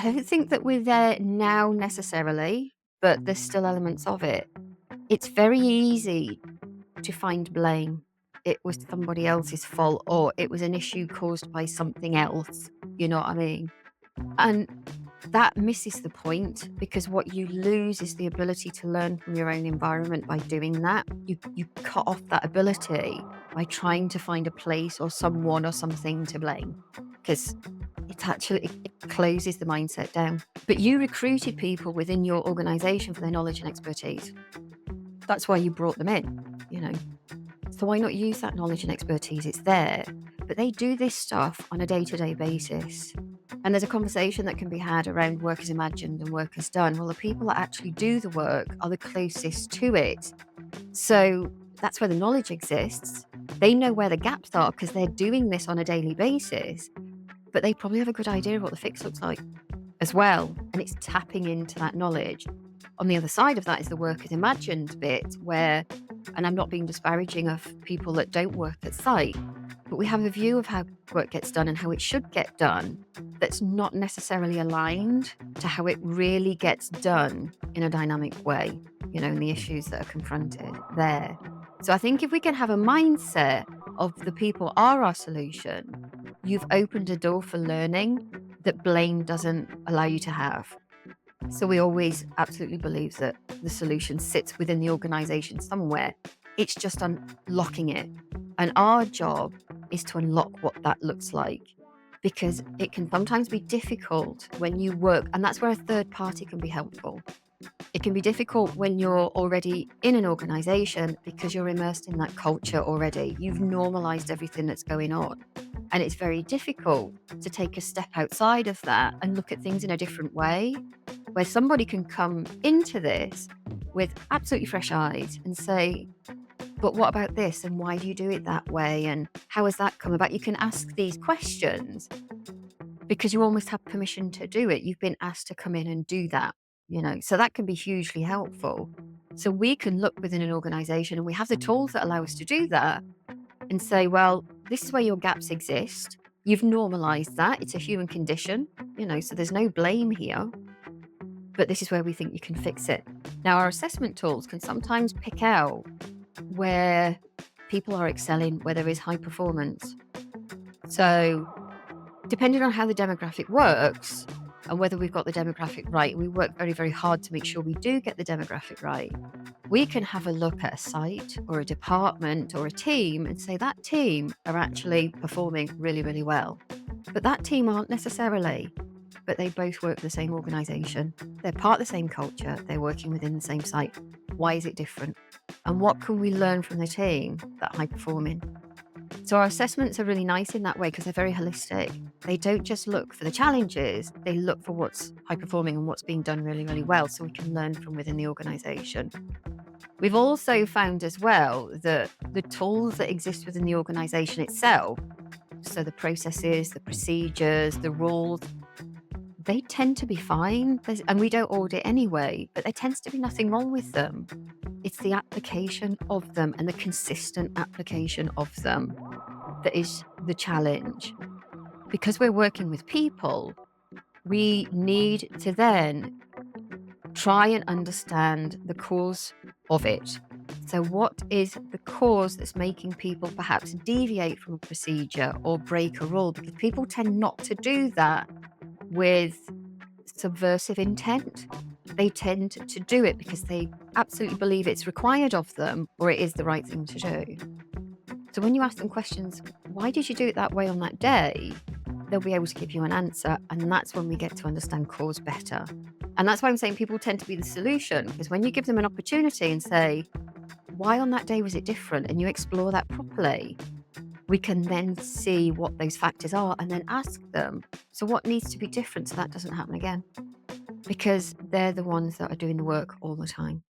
I don't think that we're there now necessarily, but there's still elements of it. It's very easy to find blame. It was somebody else's fault or it was an issue caused by something else. You know what I mean? And that misses the point because what you lose is the ability to learn from your own environment by doing that. You cut off that ability by trying to find a place or someone or something to blame because it closes the mindset down. But you recruited people within your organization for their knowledge and expertise. That's why you brought them in, you know. So why not use that knowledge and expertise? It's there. But they do this stuff on a day-to-day basis. And there's a conversation that can be had around work as imagined and work as done. Well, the people that actually do the work are the closest to it. So that's where the knowledge exists. They know where the gaps are because they're doing this on a daily basis, but they probably have a good idea of what the fix looks like as well. And it's tapping into that knowledge. On the other side of that is the work as imagined bit where, and I'm not being disparaging of people that don't work at site, but we have a view of how work gets done and how it should get done that's not necessarily aligned to how it really gets done in a dynamic way, you know, and the issues that are confronted there. So I think if we can have a mindset of the people are our solution, you've opened a door for learning that blame doesn't allow you to have. So we always absolutely believe that the solution sits within the organization somewhere. It's just unlocking it. And our job is to unlock what that looks like because it can sometimes be difficult when you work, and that's where a third party can be helpful. It can be difficult when you're already in an organization because you're immersed in that culture already. You've normalized everything that's going on. And it's very difficult to take a step outside of that and look at things in a different way, where somebody can come into this with absolutely fresh eyes and say, but what about this? And why do you do it that way? And how has that come about? You can ask these questions because you almost have permission to do it. You've been asked to come in and do that, you know, so that can be hugely helpful. So we can look within an organization and we have the tools that allow us to do that and say, well, this is where your gaps exist. You've normalized that. It's a human condition, you know, so there's no blame here, but this is where we think you can fix it. Now, our assessment tools can sometimes pick out where people are excelling, where there is high performance. So depending on how the demographic works and whether we've got the demographic right, we work very, very hard to make sure we do get the demographic right. We can have a look at a site or a department or a team and say that team are actually performing really, really well. But that team aren't necessarily, but they both work for the same organization. They're part of the same culture. They're working within the same site. Why is it different? And what can we learn from the team that are high performing? So our assessments are really nice in that way because they're very holistic. They don't just look for the challenges, they look for what's high performing and what's being done really, really well so we can learn from within the organization. We've also found as well that the tools that exist within the organization itself, so the processes, the procedures, the rules, they tend to be fine. And we don't audit anyway, but there tends to be nothing wrong with them. It's the application of them and the consistent application of them that is the challenge. Because we're working with people, we need to then try and understand the cause of it. So what is the cause that's making people perhaps deviate from a procedure or break a rule? Because people tend not to do that with subversive intent. They tend to do it because they absolutely believe it's required of them or it is the right thing to do. So when you ask them questions, why did you do it that way on that day? They'll be able to give you an answer. And that's when we get to understand cause better. And that's why I'm saying people tend to be the solution, because when you give them an opportunity and say, why on that day was it different? And you explore that properly, we can then see what those factors are and then ask them, so what needs to be different so that doesn't happen again? Because they're the ones that are doing the work all the time.